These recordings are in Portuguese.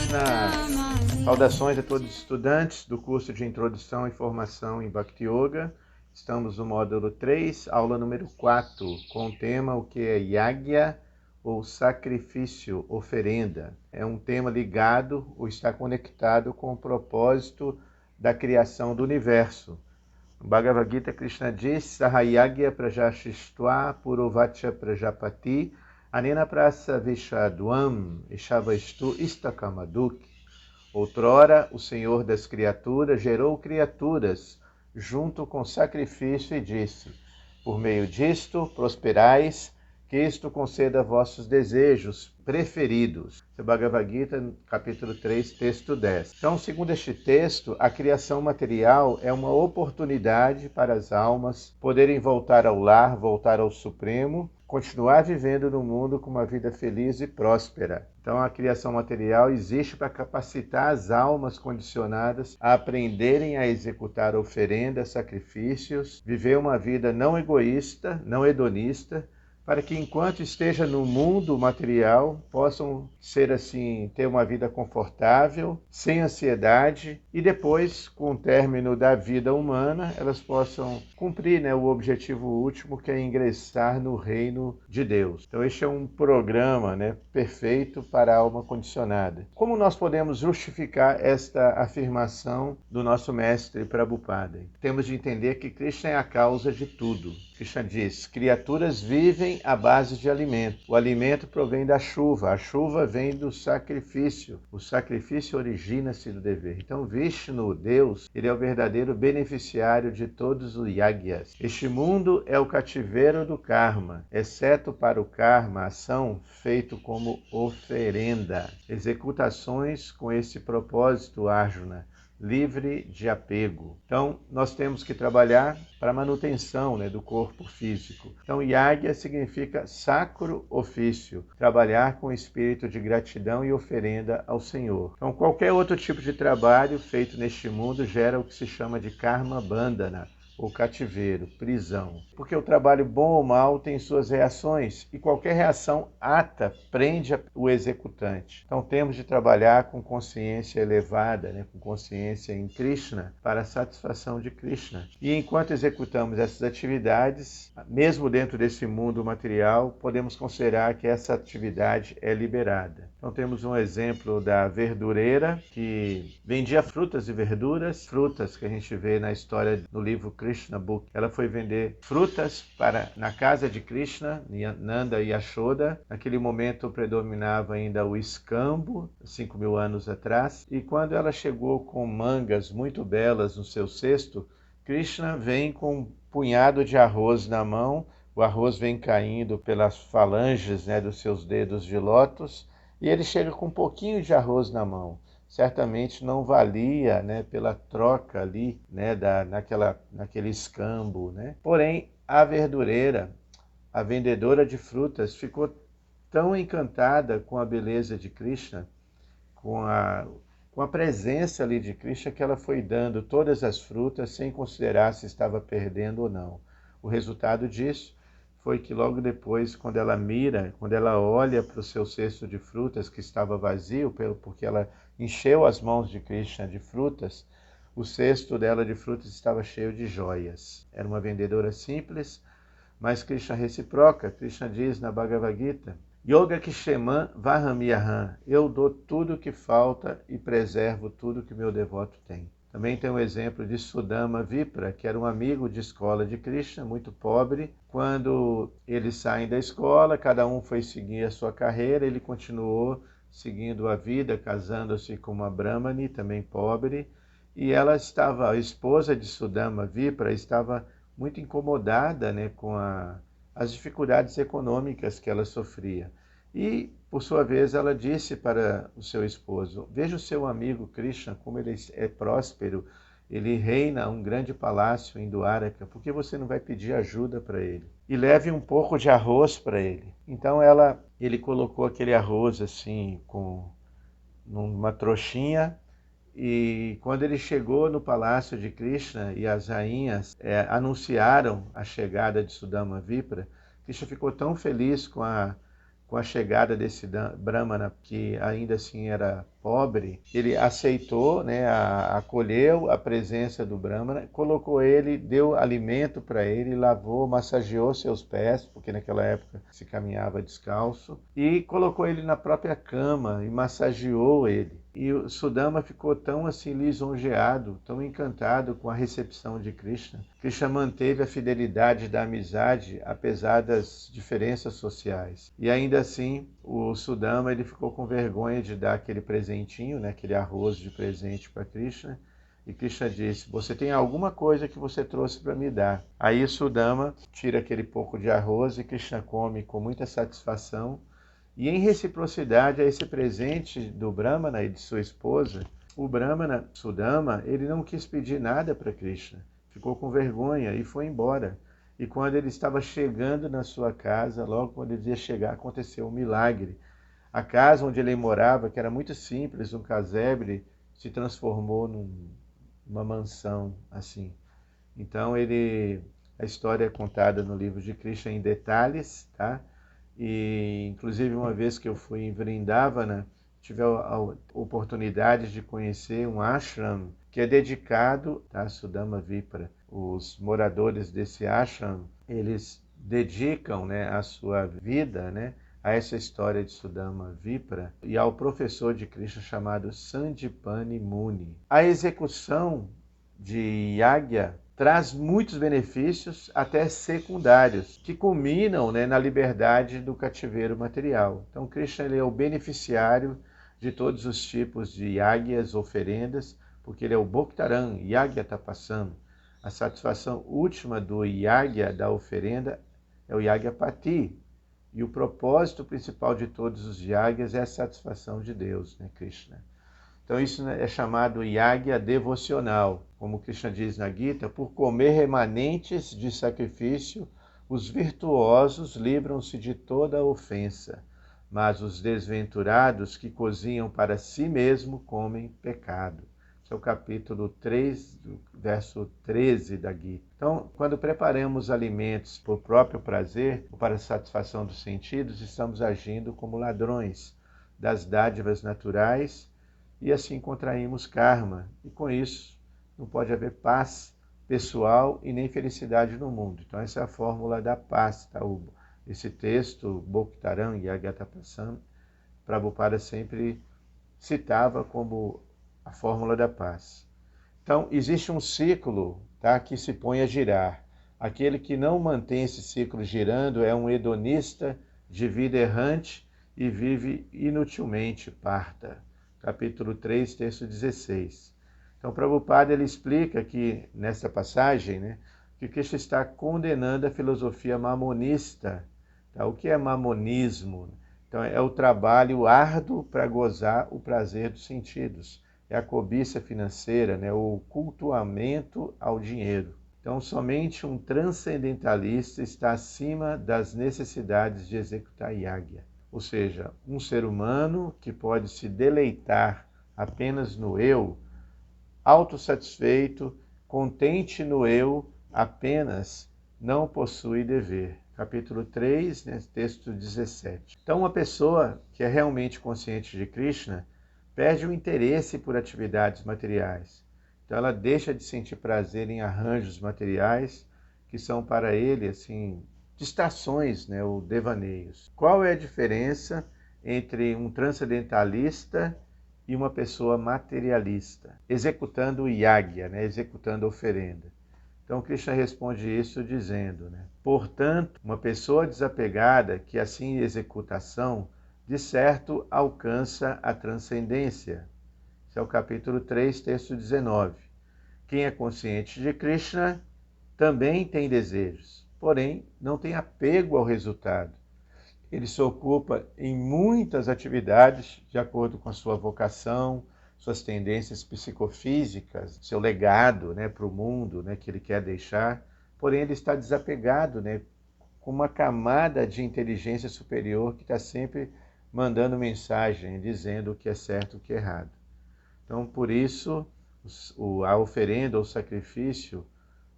Krishna, saudações a todos os estudantes do curso de Introdução e Formação em Bhakti Yoga. Estamos no módulo 3, aula número 4, com o tema o que é Yagya, ou sacrifício, oferenda. É um tema ligado ou está conectado com o propósito da criação do universo. No Bhagavad Gita, Krishna diz: Sahayagya prajashishtva purovacha prajapati anena prasa vishadvam ishavaistu istakamaduk. Outrora, o Senhor das criaturas gerou criaturas junto com sacrifício e disse: por meio disto prosperais, que isto conceda vossos desejos preferidos. Bhagavad Gita, capítulo 3, texto 10. Então, segundo este texto, a criação material é uma oportunidade para as almas poderem voltar ao lar, voltar ao Supremo, continuar vivendo no mundo com uma vida feliz e próspera. Então, a criação material existe para capacitar as almas condicionadas a aprenderem a executar oferendas, sacrifícios, viver uma vida não egoísta, não hedonista, para que enquanto esteja no mundo material, possam ser assim, ter uma vida confortável, sem ansiedade, e depois, com o término da vida humana, elas possam cumprir, o objetivo último, que é ingressar no reino de Deus. Então este é um programa, perfeito para a alma condicionada. Como nós podemos justificar esta afirmação do nosso mestre Prabhupada? Temos de entender que Krishna é a causa de tudo. Krishna diz: criaturas vivem à base de alimento. O alimento provém da chuva, a chuva vem do sacrifício. O sacrifício origina-se do dever. Então Vishnu, Deus, ele é o verdadeiro beneficiário de todos os yagyas. Este mundo é o cativeiro do karma, exceto para o karma, ação feito como oferenda. Executações com esse propósito, Arjuna, livre de apego. Então, nós temos que trabalhar para a manutenção do corpo físico. Então, Yagya significa sacro ofício, trabalhar com espírito de gratidão e oferenda ao Senhor. Então, qualquer outro tipo de trabalho feito neste mundo gera o que se chama de karma bandhana, ou cativeiro, prisão. Porque o trabalho bom ou mal tem suas reações, e qualquer reação ata prende o executante. Então temos de trabalhar com consciência elevada, com consciência em Krishna, para a satisfação de Krishna. E enquanto executamos essas atividades, mesmo dentro desse mundo material, podemos considerar que essa atividade é liberada. Então temos um exemplo da verdureira, que vendia frutas e verduras, frutas que a gente vê na história no livro Krishna Book. Ela foi vender frutas na casa de Krishna, Nanda e Yashoda. Naquele momento predominava ainda o escambo, 5.000 anos atrás. E quando ela chegou com mangas muito belas no seu cesto, Krishna vem com um punhado de arroz na mão. O arroz vem caindo pelas falanges dos seus dedos de lótus, e ele chega com um pouquinho de arroz na mão. Certamente não valia pela troca ali naquele escambo. Porém, a verdureira, a vendedora de frutas, ficou tão encantada com a beleza de Krishna, com a presença ali de Krishna, que ela foi dando todas as frutas sem considerar se estava perdendo ou não. O resultado disso foi que logo depois, quando ela olha para o seu cesto de frutas que estava vazio, porque ela encheu as mãos de Krishna de frutas, o cesto dela de frutas estava cheio de joias. Era uma vendedora simples, mas Krishna reciproca. Krishna diz na Bhagavad Gita: Yoga Kisheman Vahamyaham, eu dou tudo o que falta e preservo tudo que meu devoto tem. Também tem um exemplo de Sudama Vipra, que era um amigo de escola de Krishna, muito pobre. Quando eles saem da escola, cada um foi seguir a sua carreira, ele continuou seguindo a vida, casando-se com uma Brahmani, também pobre. E ela a esposa de Sudama Vipra, estava muito incomodada com as dificuldades econômicas que ela sofria. E, por sua vez, ela disse para o seu esposo: veja o seu amigo Krishna, como ele é próspero, ele reina um grande palácio em Dwaraka, por que você não vai pedir ajuda para ele? E leve um pouco de arroz para ele. Então ele colocou aquele arroz assim, numa trouxinha, e quando ele chegou no palácio de Krishna e as rainhas anunciaram a chegada de Sudama Vipra, Krishna ficou tão feliz com a chegada desse Brahmana, que ainda assim era pobre, ele aceitou, né, acolheu a presença do Brahmana, colocou ele, deu alimento para ele, lavou, massageou seus pés, porque naquela época se caminhava descalço, e colocou ele na própria cama e massageou ele. E o Sudama ficou tão assim lisonjeado, tão encantado com a recepção de Krishna. Krishna manteve a fidelidade da amizade, apesar das diferenças sociais. E ainda assim, o Sudama ele ficou com vergonha de dar aquele presentinho, né, aquele arroz de presente para Krishna. E Krishna disse, você tem alguma coisa que você trouxe para me dar? Aí o Sudama tira aquele pouco de arroz e Krishna come com muita satisfação. E em reciprocidade a esse presente do Brahmana e de sua esposa, o Brahmana, Sudama, ele não quis pedir nada para Krishna. Ficou com vergonha e foi embora. E quando ele estava chegando na sua casa, logo quando ele ia chegar, aconteceu um milagre. A casa onde ele morava, que era muito simples, um casebre, se transformou numa mansão, assim. Então a história é contada no livro de Krishna em detalhes, tá? E inclusive uma vez que eu fui em Vrindavana, tive a oportunidade de conhecer um ashram que é dedicado a Sudama Vipra. Os moradores desse ashram, eles dedicam, né, a sua vida, né, a essa história de Sudama Vipra e ao professor de Krishna chamado Sandipani Muni. A execução de Yagya traz muitos benefícios, até secundários, que culminam, né, na liberdade do cativeiro material. Então, Krishna ele é o beneficiário de todos os tipos de yagyas, oferendas, porque ele é o Bhoktaram, Yagya está passando. A satisfação última do yagya, da oferenda, é o Yagyapati. E o propósito principal de todos os yagyas é a satisfação de Deus, né, Krishna. Então isso é chamado yagya devocional. Como Krishna diz na Gita, por comer remanentes de sacrifício, os virtuosos livram-se de toda ofensa, mas os desventurados que cozinham para si mesmo comem pecado. Esse é o capítulo 3, verso 13 da Gita. Então, quando preparamos alimentos por próprio prazer, ou para a satisfação dos sentidos, estamos agindo como ladrões das dádivas naturais, e assim contraímos karma. E com isso, não pode haver paz pessoal e nem felicidade no mundo. Então essa é a fórmula da paz. Tá? Esse texto, Bhoktaram Yagyatapassam, Prabhupada sempre citava como a fórmula da paz. Então existe um ciclo, tá, que se põe a girar. Aquele que não mantém esse ciclo girando é um hedonista de vida errante e vive inutilmente, parta. Capítulo 3, texto 16. Então, Prabhupada ele explica que, nessa passagem, né, que Krishna está condenando a filosofia mamonista. Tá? O que é mamonismo? Então, é o trabalho árduo para gozar o prazer dos sentidos. É a cobiça financeira, né, o cultuamento ao dinheiro. Então, somente um transcendentalista está acima das necessidades de executar yagya. Ou seja, um ser humano que pode se deleitar apenas no eu, autossatisfeito, contente no eu, apenas não possui dever. Capítulo 3, né, texto 17. Então, uma pessoa que é realmente consciente de Krishna perde o interesse por atividades materiais. Então, ela deixa de sentir prazer em arranjos materiais que são para ele, assim, distrações, né, ou devaneios. Qual é a diferença entre um transcendentalista e uma pessoa materialista, executando o yagya, né, executando a oferenda? Então, Krishna responde isso dizendo, né, portanto, uma pessoa desapegada que assim executa a ação, de certo alcança a transcendência. Esse é o capítulo 3, texto 19. Quem é consciente de Krishna também tem desejos, porém não tem apego ao resultado. Ele se ocupa em muitas atividades de acordo com a sua vocação, suas tendências psicofísicas, seu legado, né, para o mundo, né, que ele quer deixar, porém ele está desapegado, né, com uma camada de inteligência superior que está sempre mandando mensagem, dizendo o que é certo e o que é errado. Então, por isso, a oferenda ou sacrifício,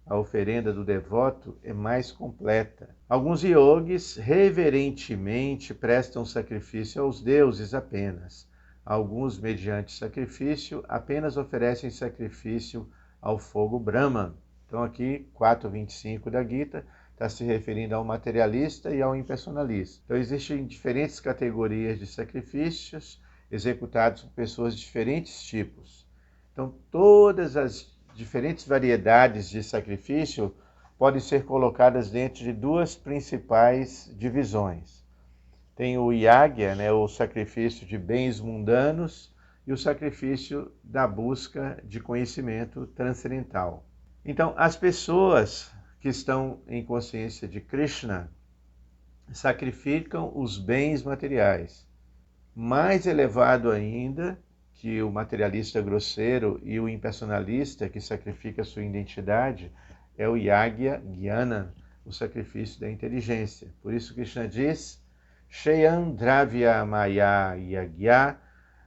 a oferenda do devoto é mais completa. Alguns yogis reverentemente prestam sacrifício aos deuses apenas, Alguns, mediante sacrifício, apenas oferecem sacrifício ao fogo Brahman. Então aqui, 4.25 da Gita, está se referindo ao materialista e ao impersonalista. Então existem diferentes categorias de sacrifícios executados por pessoas de diferentes tipos. Então todas as diferentes variedades de sacrifício podem ser colocadas dentro de duas principais divisões. Tem o yagya, né, o sacrifício de bens mundanos, e o sacrifício da busca de conhecimento transcendental. Então, as pessoas que estão em consciência de Krishna sacrificam os bens materiais. Mais elevado ainda que o materialista grosseiro e o impersonalista que sacrifica sua identidade é o yagya jnana, o sacrifício da inteligência. Por isso Krishna diz: Sheyam dravya maya yagya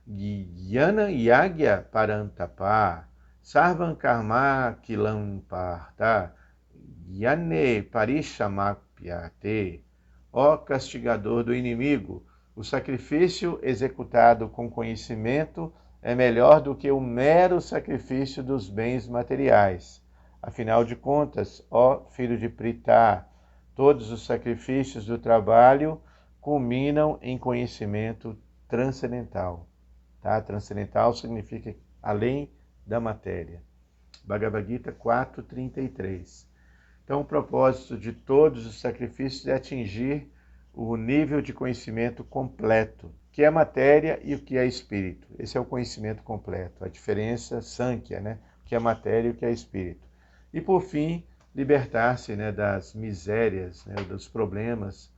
jnana yagya parantapa sarvam karma kilam parta jnane parishamapyate. Ó castigador do inimigo, o sacrifício executado com conhecimento é melhor do que o mero sacrifício dos bens materiais. Afinal de contas, ó filho de Pritha, todos os sacrifícios do trabalho culminam em conhecimento transcendental. Tá? Transcendental significa além da matéria. Bhagavad Gita 4.33. Então, o propósito de todos os sacrifícios é atingir o nível de conhecimento completo, que é matéria e o que é espírito. Esse é o conhecimento completo, a diferença Sankhya, né? O que é matéria e o que é espírito. E, por fim, libertar-se, né, das misérias, né, dos problemas,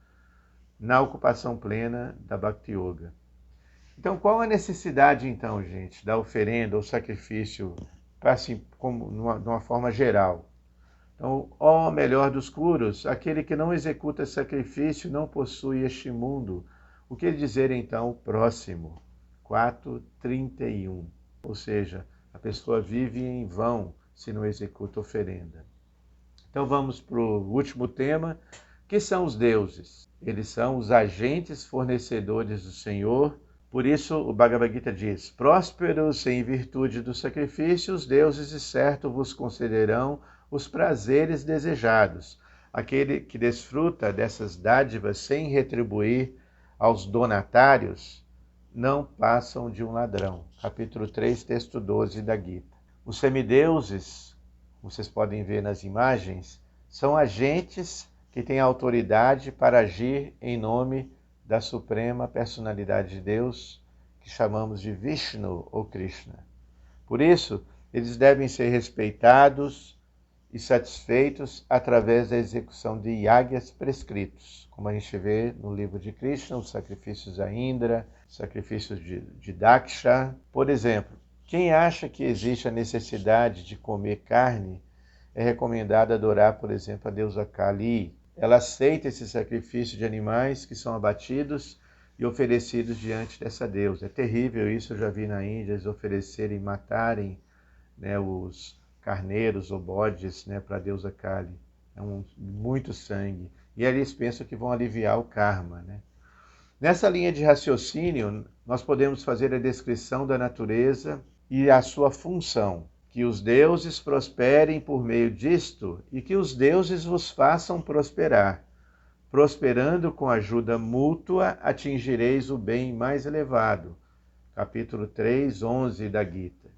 na ocupação plena da Bhakti Yoga. Então, qual a necessidade, então, gente, da oferenda ou sacrifício, assim, como de uma forma geral? Então, ó melhor dos curos, aquele que não executa sacrifício não possui este mundo. O que dizer, então, o próximo? 4.31. Ou seja, a pessoa vive em vão se não executa oferenda. Então vamos para o último tema, que são os deuses. Eles são os agentes fornecedores do Senhor. Por isso o Bhagavad Gita diz: prósperos em virtude do sacrifício, os deuses de certo vos concederão os prazeres desejados. Aquele que desfruta dessas dádivas sem retribuir aos donatários, não passam de um ladrão. Capítulo 3, texto 12 da Gita. Os semideuses, vocês podem ver nas imagens, são agentes que têm autoridade para agir em nome da Suprema Personalidade de Deus, que chamamos de Vishnu ou Krishna. Por isso, eles devem ser respeitados e satisfeitos através da execução de yagyas prescritos, como a gente vê no livro de Krishna, os sacrifícios a Indra, sacrifícios de Daksha. Por exemplo, quem acha que existe a necessidade de comer carne, é recomendado adorar, por exemplo, a deusa Kali. Ela aceita esse sacrifício de animais que são abatidos e oferecidos diante dessa deusa. É terrível isso, eu já vi na Índia, eles oferecerem, matarem, né, os carneiros ou bodes, né, para a deusa Kali. É muito sangue. E ali eles pensam que vão aliviar o karma, né? Nessa linha de raciocínio, nós podemos fazer a descrição da natureza e a sua função. Que os deuses prosperem por meio disto e que os deuses vos façam prosperar. Prosperando com ajuda mútua, atingireis o bem mais elevado. Capítulo 3, 11 da Gita.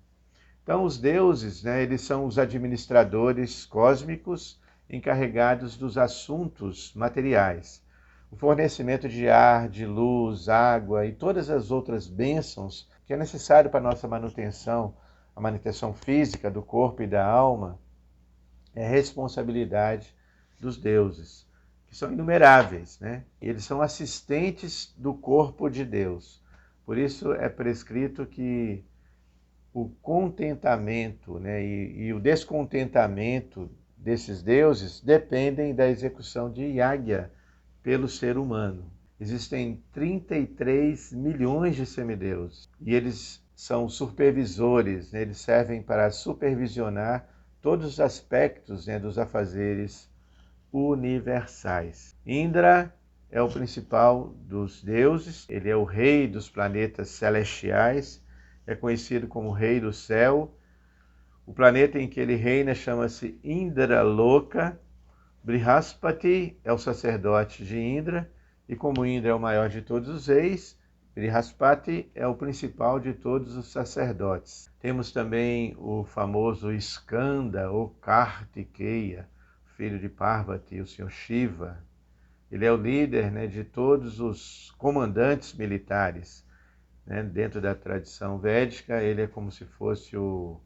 Então, os deuses, né, eles são os administradores cósmicos encarregados dos assuntos materiais. O fornecimento de ar, de luz, água e todas as outras bênçãos que é necessário para a nossa manutenção, a manutenção física do corpo e da alma, é responsabilidade dos deuses, que são inumeráveis, né? Eles são assistentes do corpo de Deus. Por isso é prescrito que o contentamento, né, e o descontentamento desses deuses dependem da execução de yagya pelo ser humano. Existem 33 milhões de semideuses e eles são supervisores, né, eles servem para supervisionar todos os aspectos, né, dos afazeres universais. Indra é o principal dos deuses, ele é o rei dos planetas celestiais, é conhecido como rei do céu. O planeta em que ele reina chama-se Indraloka. Brihaspati é o sacerdote de Indra, e como Indra é o maior de todos os reis, Brihaspati é o principal de todos os sacerdotes. Temos também o famoso Skanda, ou Kartikeya, filho de Parvati, o senhor Shiva. Ele é o líder, né, de todos os comandantes militares. Né? Dentro da tradição védica, ele é como se fosse o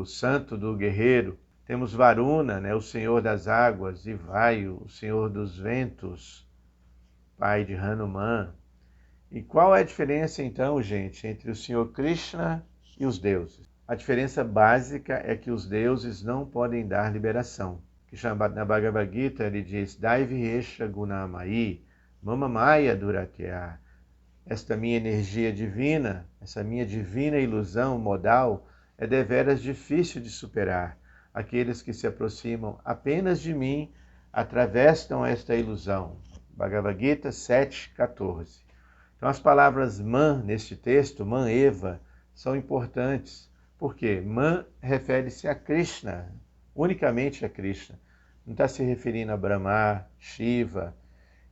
santo do guerreiro. Temos Varuna, né, o senhor das águas, e Vayu, o senhor dos ventos, pai de Hanuman. E qual é a diferença, então, gente, entre o senhor Krishna e os deuses? A diferença básica é que os deuses não podem dar liberação. Na Bhagavad Gita ele diz, Daivihesha Gunamai, Mama Maya Duratya. Esta minha energia divina, essa minha divina ilusão modal, é deveras difícil de superar. Aqueles que se aproximam apenas de mim atravessam esta ilusão. Bhagavad Gita 7:14. Então as palavras man neste texto, man eva, são importantes. Por quê? Man refere-se a Krishna, unicamente a Krishna. Não está se referindo a Brahma, Shiva.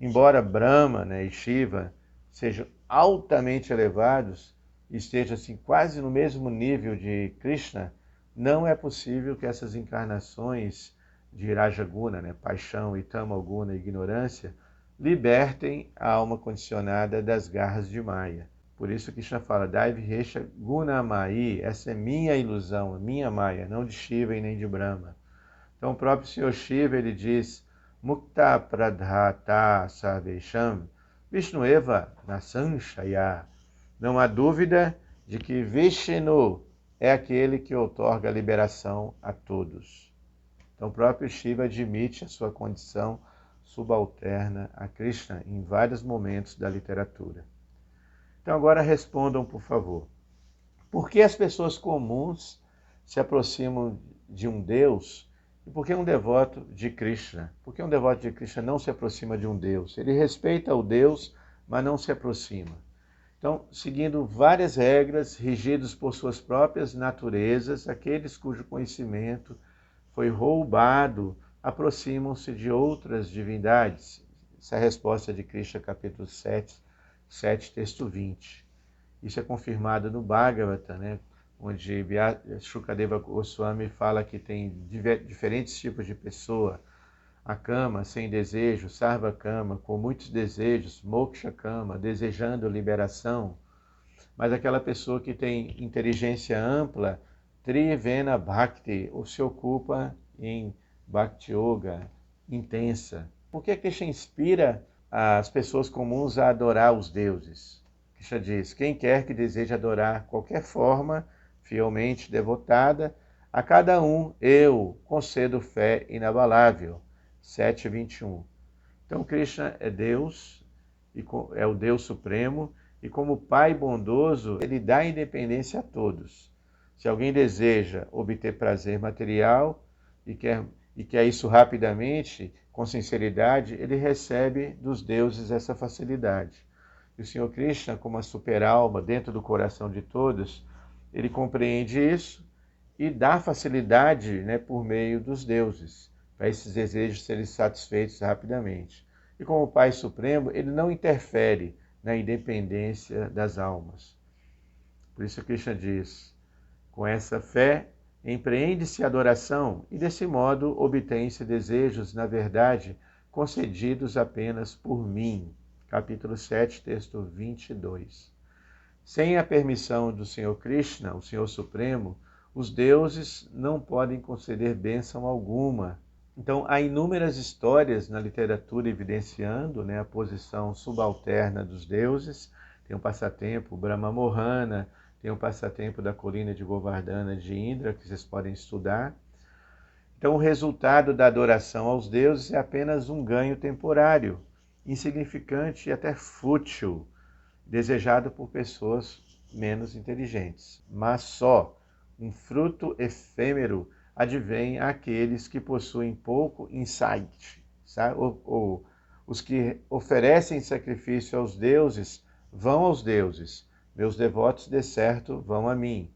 Embora Brahma, né, e Shiva sejam altamente elevados, estejam assim, quase no mesmo nível de Krishna, não é possível que essas encarnações de Rajaguna, né, paixão, e Tamaguna, ignorância, libertem a alma condicionada das garras de Maya. Por isso Krishna fala, Daivihesha Gunamai, essa é minha ilusão, minha Maya, não de Shiva e nem de Brahma. Então o próprio Sr. Shiva ele diz, Mukta Pradhata Sarvesham, Vishnueva Nasanshaya. Não há dúvida de que Vishnu é aquele que outorga a liberação a todos. Então o próprio Shiva admite a sua condição subalterna a Krishna em vários momentos da literatura. Então agora respondam, por favor. Por que as pessoas comuns se aproximam de um Deus? E por que um devoto de Krishna? Por que um devoto de Krishna não se aproxima de um Deus? Ele respeita o Deus, mas não se aproxima. Então, seguindo várias regras, regidos por suas próprias naturezas, aqueles cujo conhecimento foi roubado aproximam-se de outras divindades. Essa é a resposta de Krishna, capítulo 7, texto 20. Isso é confirmado no Bhagavata, né? Onde Shukadeva Goswami fala que tem diferentes tipos de pessoa. A Kama, sem desejo, Sarva Kama, com muitos desejos, Moksha Kama, desejando liberação. Mas aquela pessoa que tem inteligência ampla, Trivena Bhakti, ou se ocupa em Bhakti Yoga intensa. Por que Krishna inspira as pessoas comuns a adorar os deuses? Krishna diz, quem quer que deseje adorar qualquer forma, fielmente devotada, a cada um eu concedo fé inabalável. 7:21. Então Krishna é Deus, é o Deus Supremo, e como Pai bondoso, ele dá independência a todos. Se alguém deseja obter prazer material e quer isso rapidamente, com sinceridade, ele recebe dos deuses essa facilidade. E o Senhor Krishna, como a super-alma dentro do coração de todos, ele compreende isso e dá facilidade, né, por meio dos deuses, para esses desejos serem satisfeitos rapidamente. E como Pai Supremo, ele não interfere na independência das almas. Por isso Krishna diz, com essa fé, empreende-se a adoração e desse modo obtém-se desejos, na verdade, concedidos apenas por mim. Capítulo 7, texto 22. Sem a permissão do Senhor Krishna, o Senhor Supremo, os deuses não podem conceder bênção alguma. Então, há inúmeras histórias na literatura evidenciando, né, a posição subalterna dos deuses. Tem o passatempo Brahma Mohana, tem o passatempo da colina de Govardhana de Indra, que vocês podem estudar. Então, o resultado da adoração aos deuses é apenas um ganho temporário, insignificante e até fútil, desejado por pessoas menos inteligentes. Mas só um fruto efêmero advém àqueles que possuem pouco insight, sabe? ou Os que oferecem sacrifício aos deuses vão aos deuses. Meus devotos, de certo, vão a mim.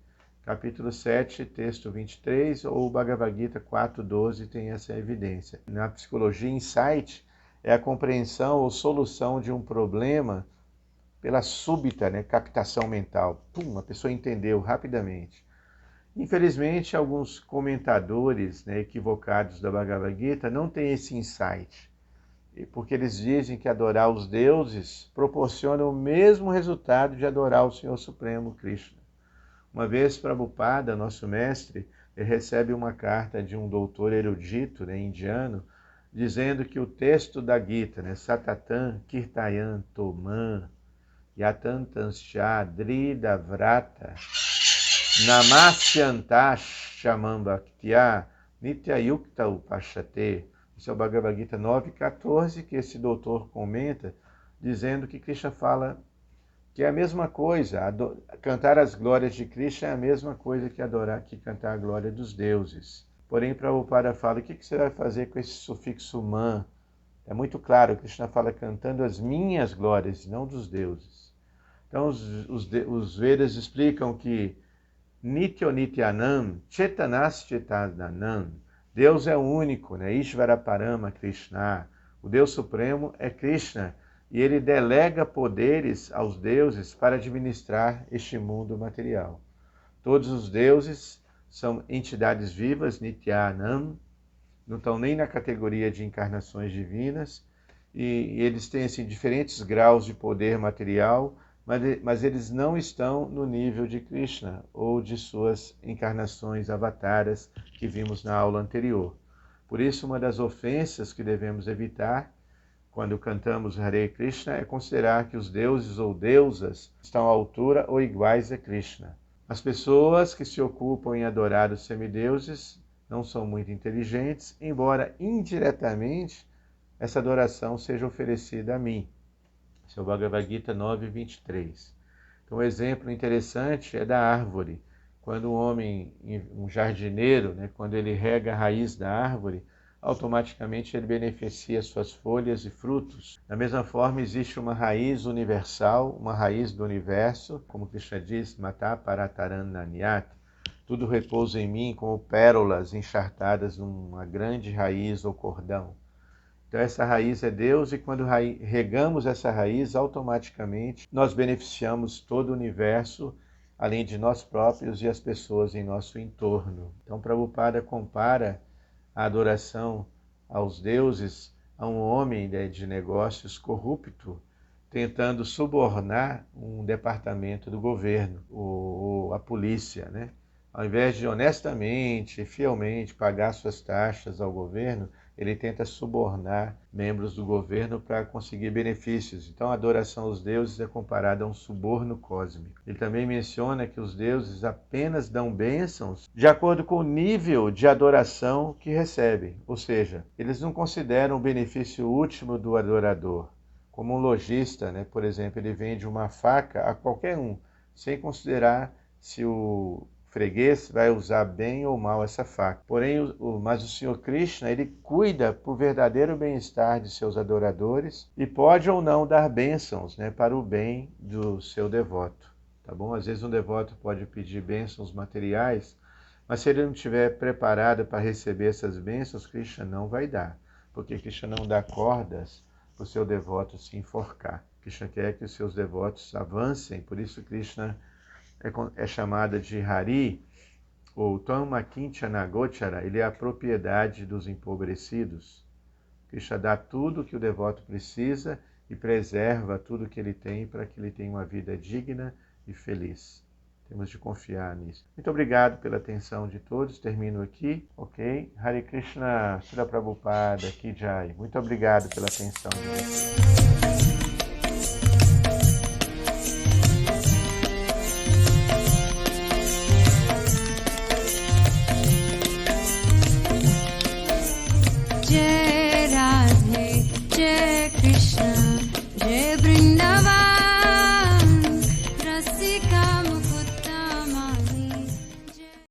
Capítulo 7, texto 23, ou Bhagavad Gita 4.12 tem essa evidência. Na psicologia, insight é a compreensão ou solução de um problema pela súbita, captação mental. A pessoa entendeu rapidamente. Infelizmente, alguns comentadores equivocados da Bhagavad Gita não têm esse insight, porque eles dizem que adorar os deuses proporciona o mesmo resultado de adorar o Senhor Supremo Krishna. Uma vez, Prabhupada, nosso mestre, recebe uma carta de um doutor erudito indiano, dizendo que o texto da Gita, Satatan Kirtayan Toman Yatantanscha Drida Vrata Namasyantash Shamam Bhaktya Nityayukta Upashate. Isso é o Bhagavad Gita 9.14, que esse doutor comenta, dizendo que Krishna fala que é a mesma coisa, cantar as glórias de Krishna é a mesma coisa que cantar a glória dos deuses. Porém, Prabhupada fala, o que você vai fazer com esse sufixo man? É muito claro, Krishna fala cantando as minhas glórias, não dos deuses. Então, os Vedas explicam que Nityo Nityanam, Chetanas Chetananam, Deus é único, Ishvara Parama Krishna. O Deus Supremo é Krishna e ele delega poderes aos deuses para administrar este mundo material. Todos os deuses são entidades vivas, Nityanam, não estão nem na categoria de encarnações divinas e eles têm diferentes graus de poder material, mas eles não estão no nível de Krishna ou de suas encarnações avataras que vimos na aula anterior. Por isso, uma das ofensas que devemos evitar quando cantamos Hare Krishna é considerar que os deuses ou deusas estão à altura ou iguais a Krishna. As pessoas que se ocupam em adorar os semideuses não são muito inteligentes, embora indiretamente essa adoração seja oferecida a mim. Esse é o Bhagavad Gita 9.23. Então, um exemplo interessante é da árvore. Quando um jardineiro, quando ele rega a raiz da árvore, automaticamente ele beneficia suas folhas e frutos. Da mesma forma, existe uma raiz universal, uma raiz do universo, como Krishna diz, Mata Paratarananyat. Tudo repousa em mim como pérolas enchartadas numa grande raiz ou cordão. Então essa raiz é Deus e quando regamos essa raiz, automaticamente nós beneficiamos todo o universo, além de nós próprios e as pessoas em nosso entorno. Então Prabhupada compara a adoração aos deuses a um homem de negócios corrupto, tentando subornar um departamento do governo, ou a polícia, Ao invés de honestamente e fielmente pagar suas taxas ao governo, ele tenta subornar membros do governo para conseguir benefícios. Então, a adoração aos deuses é comparada a um suborno cósmico. Ele também menciona que os deuses apenas dão bênçãos de acordo com o nível de adoração que recebem. Ou seja, eles não consideram o benefício último do adorador. Como um lojista, por exemplo, ele vende uma faca a qualquer um, sem considerar se o freguês vai usar bem ou mal essa faca. Porém, mas o Senhor Krishna, ele cuida por verdadeiro bem-estar de seus adoradores e pode ou não dar bênçãos para o bem do seu devoto. Tá bom? Às vezes um devoto pode pedir bênçãos materiais, mas se ele não estiver preparado para receber essas bênçãos, Krishna não vai dar, porque Krishna não dá cordas para o seu devoto se enforcar. Krishna quer que os seus devotos avancem, por isso Krishna é chamada de Hari, ou Tama Kinchana Gochara, ele é a propriedade dos empobrecidos. Krishna dá tudo que o devoto precisa e preserva tudo que ele tem para que ele tenha uma vida digna e feliz. Temos de confiar nisso. Muito obrigado pela atenção de todos. Termino aqui, ok? Hare Krishna, Srila Prabhupada, Ki Jai. Muito obrigado pela atenção de vocês. Jai Radhe, Jai Krishna.